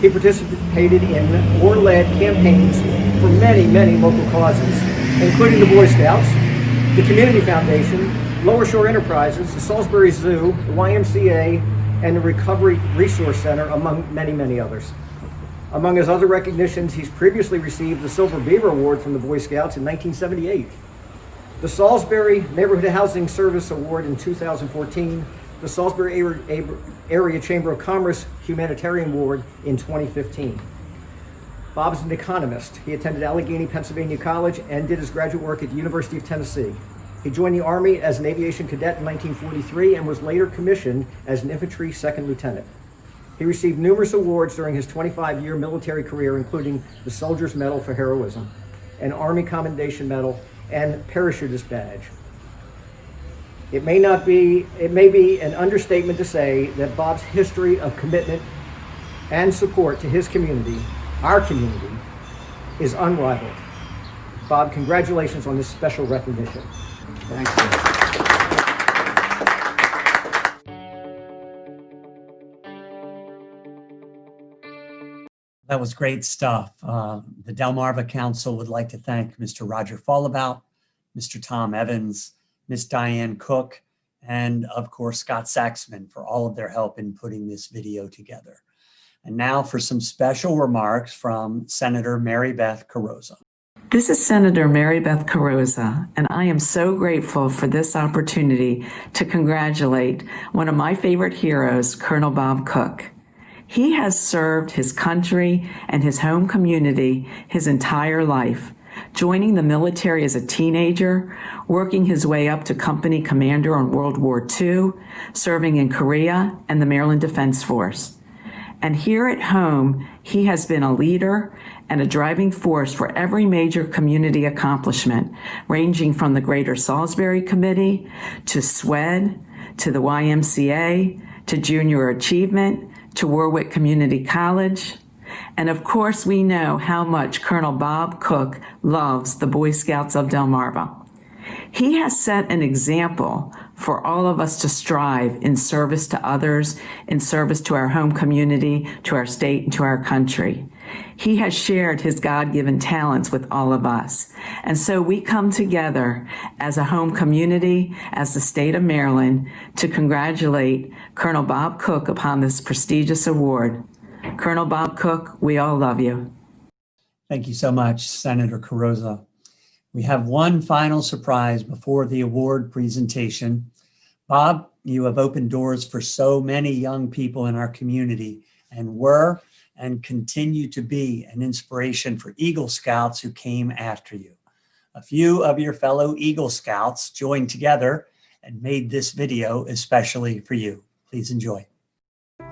he participated in or led campaigns for many, many local causes, including the Boy Scouts, the Community Foundation, Lower Shore Enterprises, the Salisbury Zoo, the YMCA, and the Recovery Resource Center, among many, many others. Among his other recognitions, he's previously received the Silver Beaver Award from the Boy Scouts in 1978, the Salisbury Neighborhood Housing Service Award in 2014, the Salisbury Area Chamber of Commerce Humanitarian Award in 2015. Bob is an economist. He attended Allegheny, Pennsylvania College and did his graduate work at the University of Tennessee. He joined the Army as an aviation cadet in 1943 and was later commissioned as an infantry second lieutenant. He received numerous awards during his 25-year military career, including the Soldier's Medal for Heroism, an Army Commendation Medal, and Parachutist Badge. It may be an understatement to say that Bob's history of commitment and support to his community, our community, is unrivaled. Bob, congratulations on this special recognition. Thank you. That was great stuff. The Delmarva Council would like to thank Mr. Roger Fallabout, Mr. Tom Evans, Miss Diane Cook, and of course, Scott Saxman for all of their help in putting this video together. And now for some special remarks from Senator Mary Beth Carrozza. This is Senator Mary Beth Carrozza, and I am so grateful for this opportunity to congratulate one of my favorite heroes, Colonel Bob Cook. He has served his country and his home community his entire life, joining the military as a teenager, working his way up to company commander on World War II, serving in Korea and the Maryland Defense Force. And here at home, he has been a leader and a driving force for every major community accomplishment, ranging from the Greater Salisbury Committee, to SWED, to the YMCA, to Junior Achievement, to Warwick Community College. And of course, we know how much Colonel Bob Cook loves the Boy Scouts of Delmarva. He has set an example for all of us to strive in service to others, in service to our home community, to our state, and to our country. He has shared his God-given talents with all of us. And so we come together as a home community, as the state of Maryland, to congratulate Colonel Bob Cook upon this prestigious award. Colonel Bob Cook, we all love you. Thank you so much, Senator Carrozza. We have one final surprise before the award presentation. Bob, you have opened doors for so many young people in our community and were and continue to be an inspiration for Eagle Scouts who came after you. A few of your fellow Eagle Scouts joined together and made this video especially for you. Please enjoy.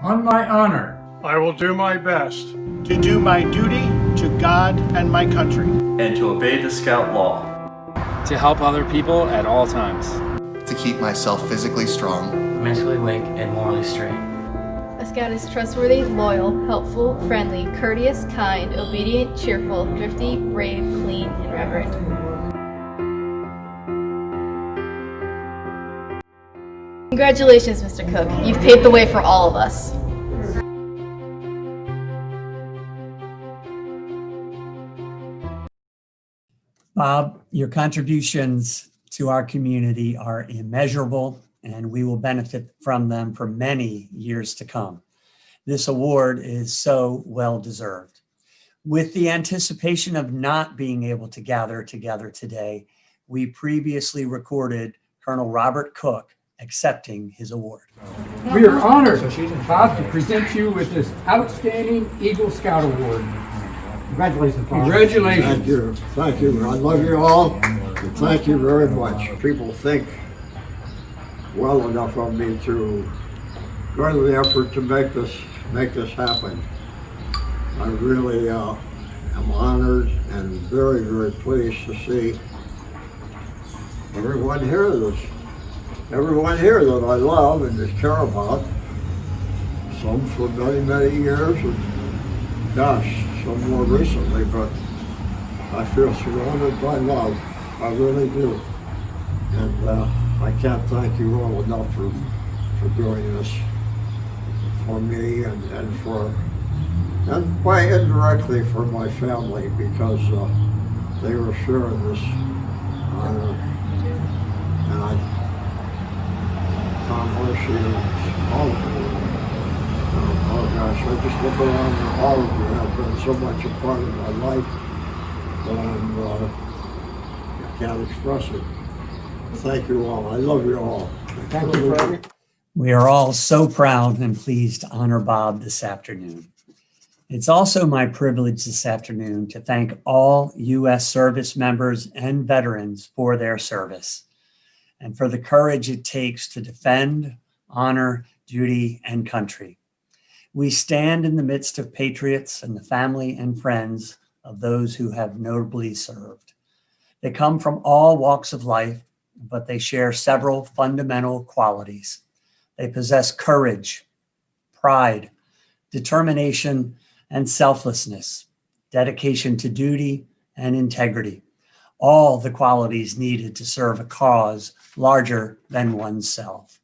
On my honor, I will do my best to do my duty to God and my country, and to obey the Scout law, to help other people at all times, to keep myself physically strong, mentally awake, and morally straight. A Scout is trustworthy, loyal, helpful, friendly, courteous, kind, obedient, cheerful, thrifty, brave, clean, and reverent. Congratulations, Mr. Cook. You've paved the way for all of us. Bob, your contributions to our community are immeasurable, and we will benefit from them for many years to come. This award is so well-deserved. With the anticipation of not being able to gather together today, we previously recorded Colonel Robert Cook accepting his award. We are honored, Bob, to present you with this outstanding Eagle Scout Award. Congratulations, Bob. Congratulations. Thank you. Thank you. I love you all, and thank you very much. People think well enough of me to go to the effort to make this happen. I really am honored and very, very pleased to see everyone here everyone here that I love and that care about, some for many, many years, and gosh, some more recently, but I feel surrounded by love. I really do. And I can't thank you all enough for doing this for me and quite indirectly for my family, because they were sharing this honor. And Tom Hershey and all of you. Oh gosh, I just look around and all of you have been so much a part of my life that I can't express it. Thank you all. I love you all. Thank you, Frederick. We are all so proud and pleased to honor Bob this afternoon. It's also my privilege this afternoon to thank all U.S. service members and veterans for their service and for the courage it takes to defend, honor, duty, and country. We stand in the midst of patriots and the family and friends of those who have notably served. They come from all walks of life, but they share several fundamental qualities. They possess courage, pride, determination, and selflessness, dedication to duty and integrity, all the qualities needed to serve a cause larger than oneself.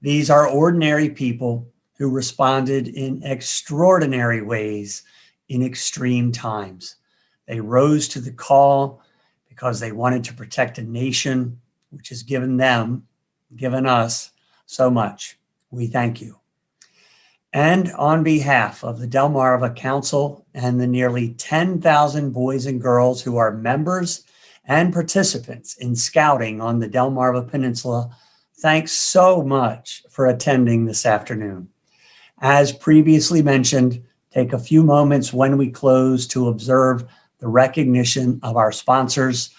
These are ordinary people who responded in extraordinary ways in extreme times. They rose to the call because they wanted to protect a nation which has given us so much. We thank you. And on behalf of the Delmarva Council and the nearly 10,000 boys and girls who are members and participants in scouting on the Delmarva Peninsula, thanks so much for attending this afternoon. As previously mentioned, take a few moments when we close to observe the recognition of our sponsors.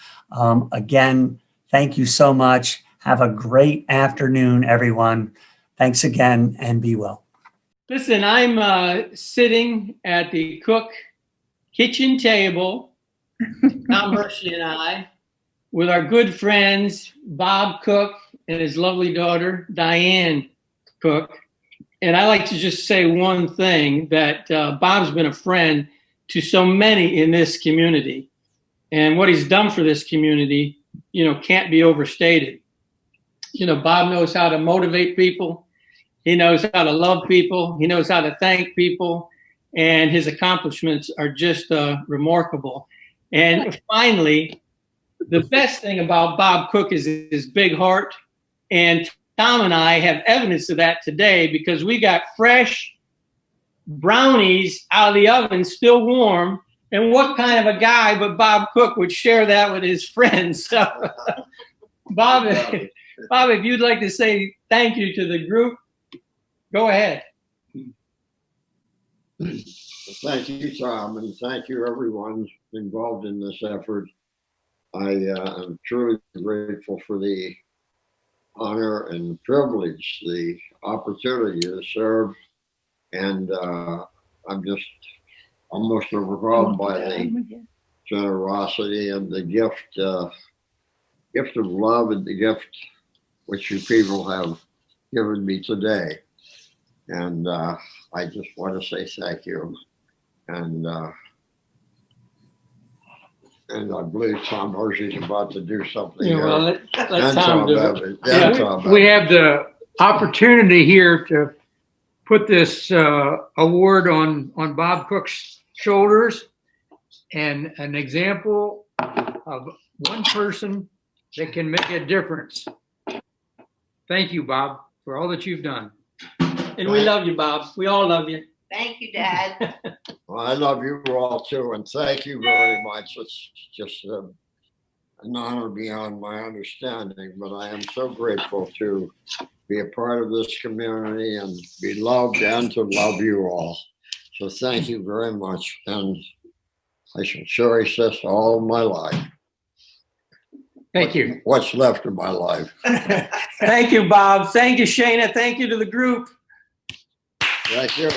Again, thank you so much. Have a great afternoon, everyone. Thanks again, and be well. Listen, I'm sitting at the Cook kitchen table, Tom Hershey and I, with our good friends, Bob Cook and his lovely daughter, Diane Cook. And I like to just say one thing, that Bob's been a friend to so many in this community. And what he's done for this community, can't be overstated. Bob knows how to motivate people. He knows how to love people. He knows how to thank people. And his accomplishments are just remarkable. And finally, the best thing about Bob Cook is his big heart. And Tom and I have evidence of that today, because we got fresh brownies out of the oven, still warm. And what kind of a guy but Bob Cook would share that with his friends? So, Bob, if you'd like to say thank you to the group, go ahead. Thank you, Tom, and thank you, everyone involved in this effort. I am truly grateful for the honor and privilege, the opportunity to serve, and I'm just almost overwhelmed by the generosity and the gift of love and the gift which you people have given me today. And I just want to say thank you. And I believe Tom Hershey's about to do something. Yeah, well, let Tom do it. Yeah, we have the opportunity here to put this award on Bob Cook's shoulders, and an example of one person that can make a difference. Thank you, Bob, for all that you've done. And we love you, Bob. We all love you. Thank you, Dad. Well, I love you all too, and thank you very much. It's just an honor beyond my understanding, but I am so grateful to be a part of this community and be loved and to love you all. So thank you very much, and I shall cherish this all of my life. Thank you. What's left of my life. Thank you, Bob. Thank you, Shana. Thank you to the group. Thank you.